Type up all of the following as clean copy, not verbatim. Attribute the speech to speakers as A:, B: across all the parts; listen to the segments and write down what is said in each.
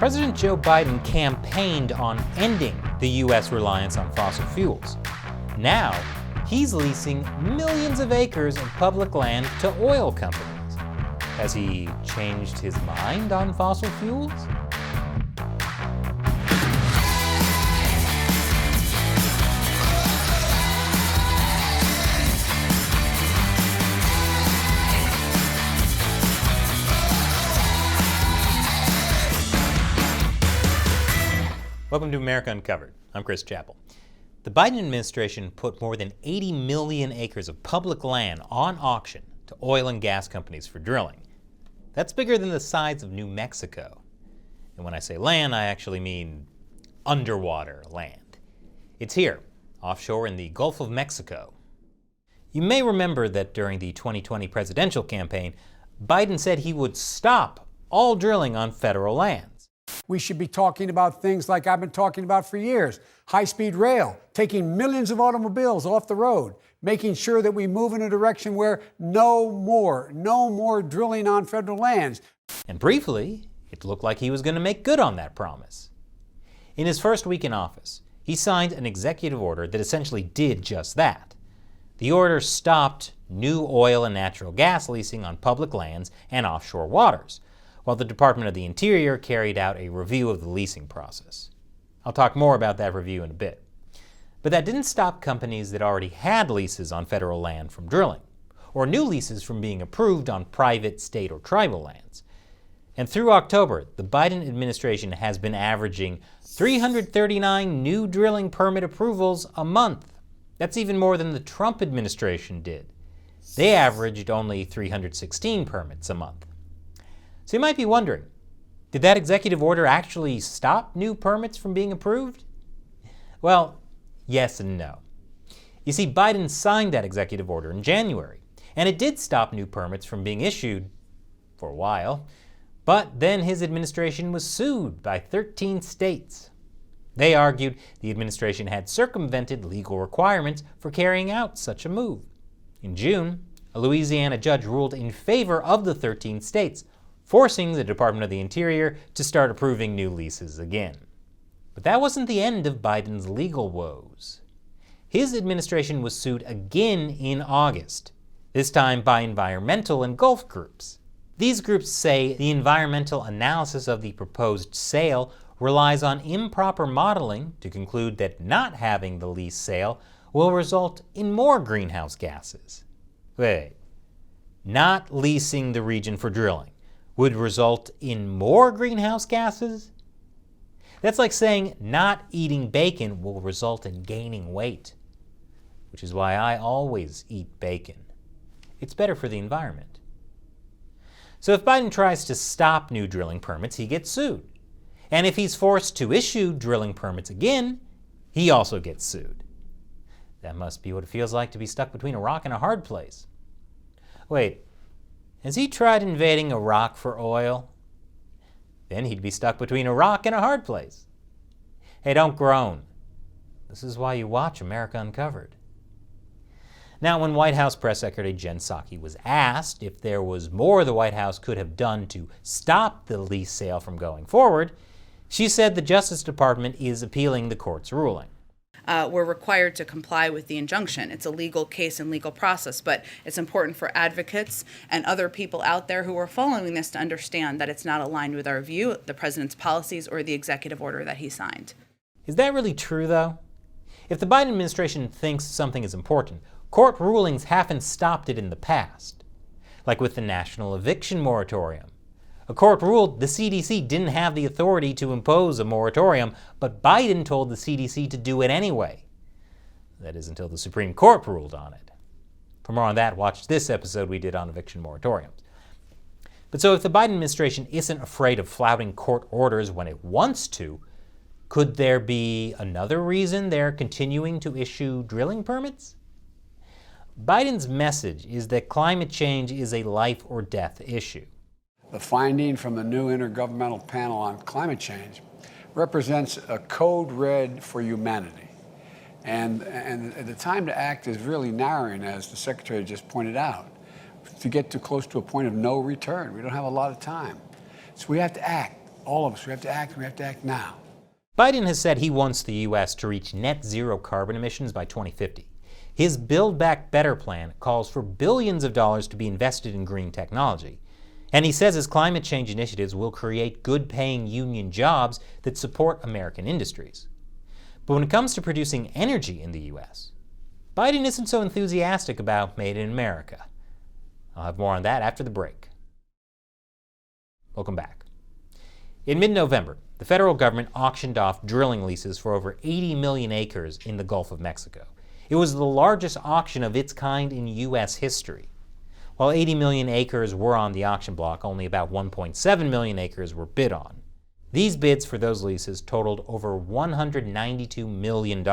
A: President Joe Biden campaigned on ending the U.S. reliance on fossil fuels. Now, he's leasing millions of acres of public land to oil companies. Has he changed his mind on fossil fuels? Welcome to America Uncovered. I'm Chris Chappell. The Biden administration put more than 80 million acres of public land on auction to oil and gas companies for drilling. That's bigger than the size of New Mexico. And when I say land, I actually mean underwater land. It's here, offshore in the Gulf of Mexico. You may remember that during the 2020 presidential campaign, Biden said he would stop all drilling on federal lands.
B: We should be talking about things like I've been talking about for years. High-speed rail, taking millions of automobiles off the road, making sure that we move in a direction where no more drilling on federal lands.
A: And briefly, it looked like he was going to make good on that promise. In his first week in office, he signed an executive order that essentially did just that. The order stopped new oil and natural gas leasing on public lands and offshore waters, while the Department of the Interior carried out a review of the leasing process. I'll talk more about that review in a bit. But that didn't stop companies that already had leases on federal land from drilling, or new leases from being approved on private, state, or tribal lands. And through October, the Biden administration has been averaging 339 new drilling permit approvals a month. That's even more than the Trump administration did. They averaged only 316 permits a month. So you might be wondering, did that executive order actually stop new permits from being approved? Well, yes and no. You see, Biden signed that executive order in January, and it did stop new permits from being issued for a while, but then his administration was sued by 13 states. They argued the administration had circumvented legal requirements for carrying out such a move. In June, a Louisiana judge ruled in favor of the 13 states, forcing the Department of the Interior to start approving new leases again. But that wasn't the end of Biden's legal woes. His administration was sued again in August, this time by environmental and Gulf groups. These groups say the environmental analysis of the proposed sale relies on improper modeling to conclude that not having the lease sale will result in more greenhouse gases. Wait, not leasing the region for drilling would result in more greenhouse gases? That's like saying not eating bacon will result in gaining weight, which is why I always eat bacon. It's better for the environment. So if Biden tries to stop new drilling permits, he gets sued. And if he's forced to issue drilling permits again, he also gets sued. That must be what it feels like to be stuck between a rock and a hard place. Wait, has he tried invading Iraq for oil? Then he'd be stuck between a rock and a hard place. Hey, don't groan. This is why you watch America Uncovered. Now, when White House Press Secretary Jen Psaki was asked if there was more the White House could have done to stop the lease sale from going forward, she said the Justice Department is appealing the court's ruling.
C: We're required to comply with the injunction. It's a legal case and legal process, but it's important for advocates and other people out there who are following this to understand that it's not aligned with our view, the president's policies, or the executive order that he signed.
A: Is that really true, though? If the Biden administration thinks something is important, court rulings haven't stopped it in the past, like with the national eviction moratorium. A court ruled the CDC didn't have the authority to impose a moratorium, but Biden told the CDC to do it anyway. That is until the Supreme Court ruled on it. For more on that, watch this episode we did on eviction moratoriums. But so if the Biden administration isn't afraid of flouting court orders when it wants to, could there be another reason they're continuing to issue drilling permits? Biden's message is that climate change is a life or death issue.
B: The finding from the new Intergovernmental Panel on Climate Change represents a code red for humanity. And the time to act is really narrowing, as the Secretary just pointed out, to get too close to a point of no return. We don't have a lot of time. So we have to act. All of us, we have to act now.
A: Biden has said he wants the U.S. to reach net zero carbon emissions by 2050. His Build Back Better plan calls for billions of dollars to be invested in green technology. And he says his climate change initiatives will create good-paying union jobs that support American industries. But when it comes to producing energy in the U.S., Biden isn't so enthusiastic about Made in America. I'll have more on that after the break. Welcome back. In mid-November, the federal government auctioned off drilling leases for over 80 million acres in the Gulf of Mexico. It was the largest auction of its kind in U.S. history. While 80 million acres were on the auction block, only about 1.7 million acres were bid on. These bids for those leases totaled over $192 million.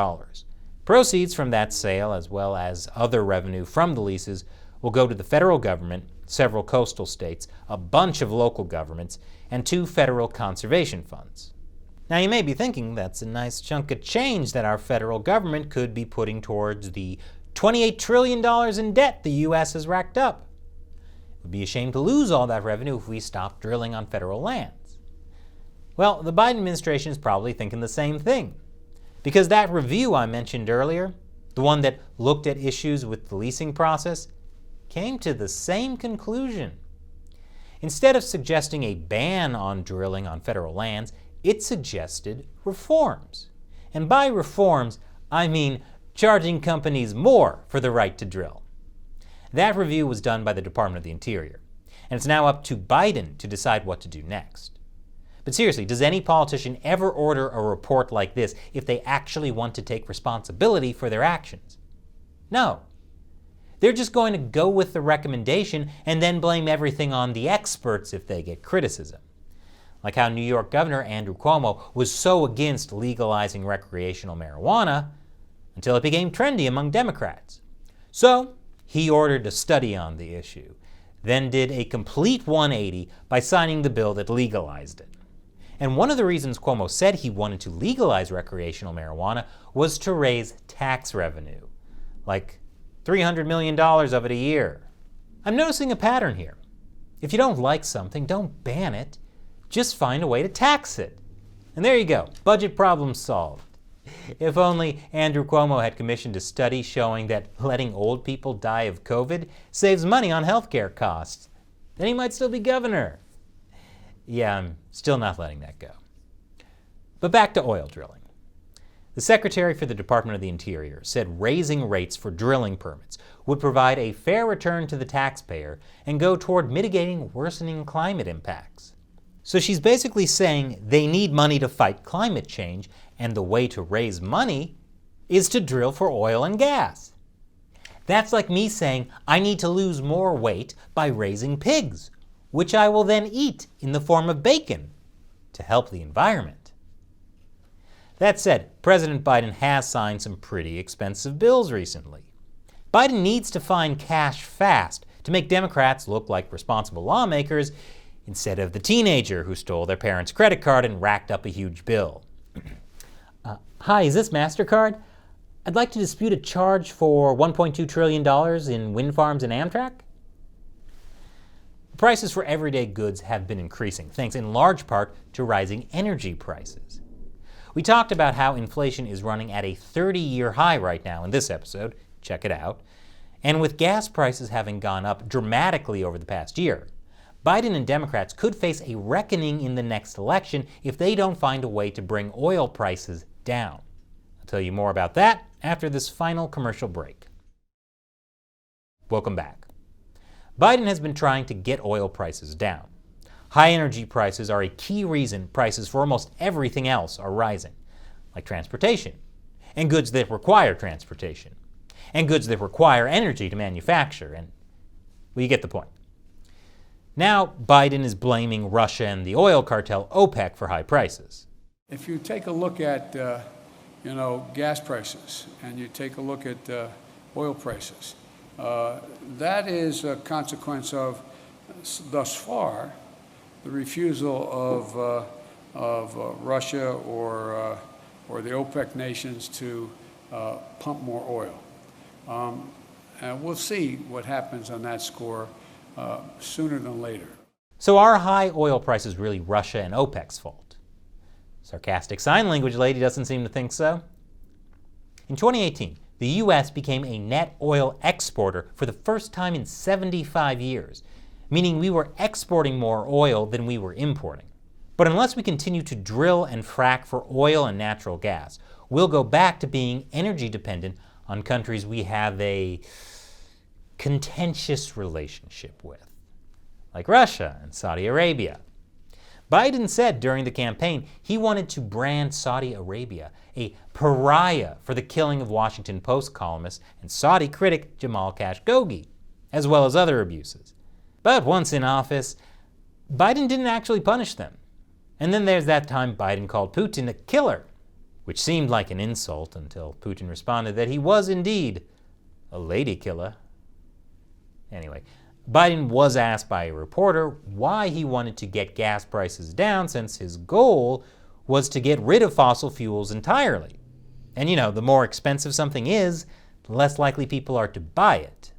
A: Proceeds from that sale, as well as other revenue from the leases, will go to the federal government, several coastal states, a bunch of local governments, and 2 federal conservation funds. Now you may be thinking that's a nice chunk of change that our federal government could be putting towards the $28 trillion in debt the U.S. has racked up. It would be a shame to lose all that revenue if we stopped drilling on federal lands. Well, the Biden administration is probably thinking the same thing. Because that review I mentioned earlier, the one that looked at issues with the leasing process, came to the same conclusion. Instead of suggesting a ban on drilling on federal lands, it suggested reforms. And by reforms, I mean charging companies more for the right to drill. That review was done by the Department of the Interior, and it's now up to Biden to decide what to do next. But seriously, does any politician ever order a report like this if they actually want to take responsibility for their actions? No. They're just going to go with the recommendation and then blame everything on the experts if they get criticism. Like how New York Governor Andrew Cuomo was so against legalizing recreational marijuana until it became trendy among Democrats. So he ordered a study on the issue, then did a complete 180 by signing the bill that legalized it. And one of the reasons Cuomo said he wanted to legalize recreational marijuana was to raise tax revenue, like $300 million of it a year. I'm noticing a pattern here. If you don't like something, don't ban it. Just find a way to tax it. And there you go, budget problem solved. If only Andrew Cuomo had commissioned a study showing that letting old people die of COVID saves money on healthcare costs, then he might still be governor. Yeah, I'm still not letting that go. But back to oil drilling. The Secretary for the Department of the Interior said raising rates for drilling permits would provide a fair return to the taxpayer and go toward mitigating worsening climate impacts. So she's basically saying they need money to fight climate change, and the way to raise money is to drill for oil and gas. That's like me saying I need to lose more weight by raising pigs, which I will then eat in the form of bacon to help the environment. That said, President Biden has signed some pretty expensive bills recently. Biden needs to find cash fast to make Democrats look like responsible lawmakers instead of the teenager who stole their parents' credit card and racked up a huge bill. Hi, is this MasterCard? I'd like to dispute a charge for $1.2 trillion in wind farms and Amtrak. Prices for everyday goods have been increasing, thanks in large part to rising energy prices. We talked about how inflation is running at a 30-year high right now in this episode. Check it out. And with gas prices having gone up dramatically over the past year, Biden and Democrats could face a reckoning in the next election if they don't find a way to bring oil prices down. I'll tell you more about that after this final commercial break. Welcome back. Biden has been trying to get oil prices down. High energy prices are a key reason prices for almost everything else are rising, like transportation, and goods that require transportation, and goods that require energy to manufacture, and well, you get the point. Now, Biden is blaming Russia and the oil cartel OPEC for high prices.
B: If you take a look at, gas prices, and you take a look at oil prices, that is a consequence of, thus far, the refusal of Russia or the OPEC nations to pump more oil. And we'll see what happens on that score sooner than later.
A: So are high oil prices really Russia and OPEC's fault? Sarcastic sign language lady doesn't seem to think so. In 2018, the U.S. became a net oil exporter for the first time in 75 years, meaning we were exporting more oil than we were importing. But unless we continue to drill and frack for oil and natural gas, we'll go back to being energy dependent on countries we have a contentious relationship with, like Russia and Saudi Arabia. Biden said during the campaign he wanted to brand Saudi Arabia a pariah for the killing of Washington Post columnist and Saudi critic Jamal Khashoggi, as well as other abuses. But once in office, Biden didn't actually punish them. And then there's that time Biden called Putin a killer, which seemed like an insult until Putin responded that he was indeed a lady killer. Anyway, Biden was asked by a reporter why he wanted to get gas prices down, since his goal was to get rid of fossil fuels entirely. And the more expensive something is, the less likely people are to buy it.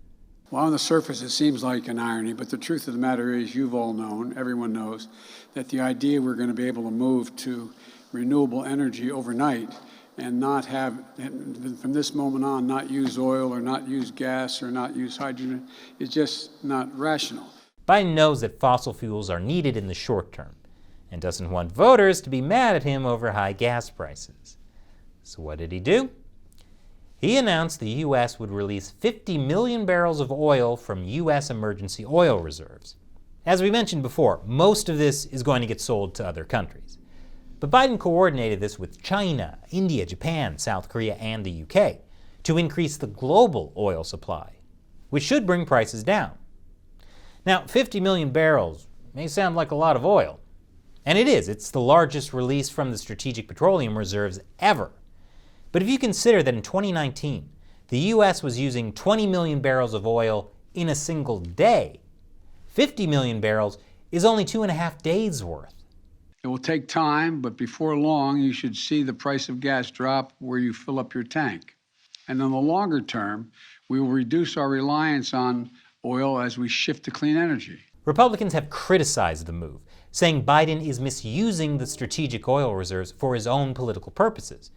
B: Well, on the surface, it seems like an irony, but the truth of the matter is, you've all known, everyone knows, that the idea we're going to be able to move to renewable energy overnight and not have, from this moment on, not use oil or not use gas or not use hydrogen is just not rational.
A: Biden knows that fossil fuels are needed in the short term and doesn't want voters to be mad at him over high gas prices. So what did he do? He announced the U.S. would release 50 million barrels of oil from U.S. emergency oil reserves. As we mentioned before, most of this is going to get sold to other countries. But Biden coordinated this with China, India, Japan, South Korea, and the UK to increase the global oil supply, which should bring prices down. Now, 50 million barrels may sound like a lot of oil, and it is. It's the largest release from the Strategic Petroleum Reserves ever. But if you consider that in 2019, the U.S. was using 20 million barrels of oil in a single day, 50 million barrels is only 2.5 days worth.
B: It will take time, but before long, you should see the price of gas drop where you fill up your tank. And in the longer term, we will reduce our reliance on oil as we shift to clean energy.
A: Republicans have criticized the move, saying Biden is misusing the strategic oil reserves for his own political purposes,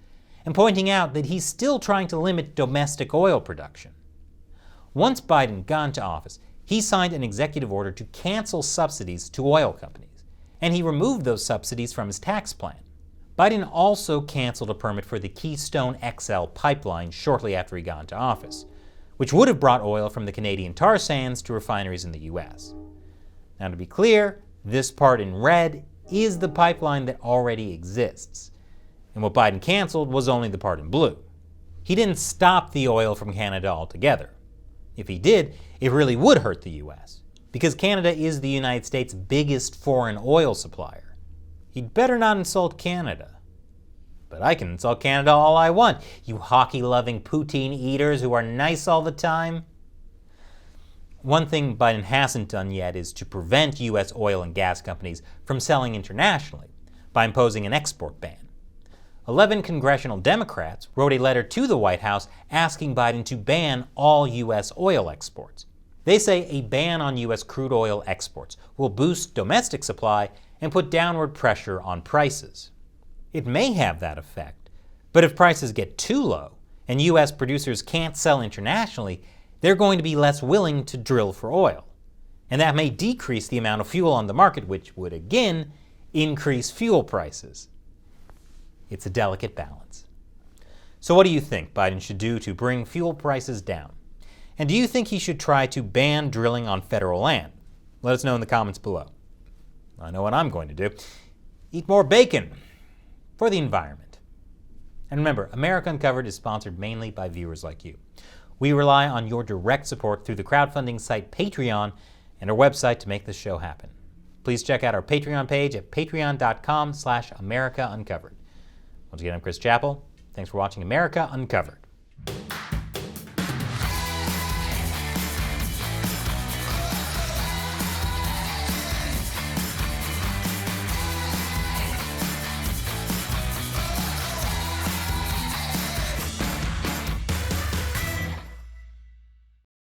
A: and pointing out that he's still trying to limit domestic oil production. Once Biden got into office, he signed an executive order to cancel subsidies to oil companies, and he removed those subsidies from his tax plan. Biden also canceled a permit for the Keystone XL pipeline shortly after he got into office, which would have brought oil from the Canadian tar sands to refineries in the U.S. Now, to be clear, this part in red is the pipeline that already exists, and what Biden canceled was only the part in blue. He didn't stop the oil from Canada altogether. If he did, it really would hurt the U.S., because Canada is the United States' biggest foreign oil supplier. He'd better not insult Canada. But I can insult Canada all I want, you hockey-loving poutine eaters who are nice all the time. One thing Biden hasn't done yet is to prevent U.S. oil and gas companies from selling internationally by imposing an export ban. 11 congressional Democrats wrote a letter to the White House asking Biden to ban all U.S. oil exports. They say a ban on U.S. crude oil exports will boost domestic supply and put downward pressure on prices. It may have that effect, but if prices get too low and U.S. producers can't sell internationally, they're going to be less willing to drill for oil. And that may decrease the amount of fuel on the market, which would again increase fuel prices. It's a delicate balance. So what do you think Biden should do to bring fuel prices down? And do you think he should try to ban drilling on federal land? Let us know in the comments below. I know what I'm going to do. Eat more bacon for the environment. And remember, America Uncovered is sponsored mainly by viewers like you. We rely on your direct support through the crowdfunding site Patreon and our website to make this show happen. Please check out our Patreon page at patreon.com/AmericaUncovered. Once again, I'm Chris Chappell. Thanks for watching America Uncovered.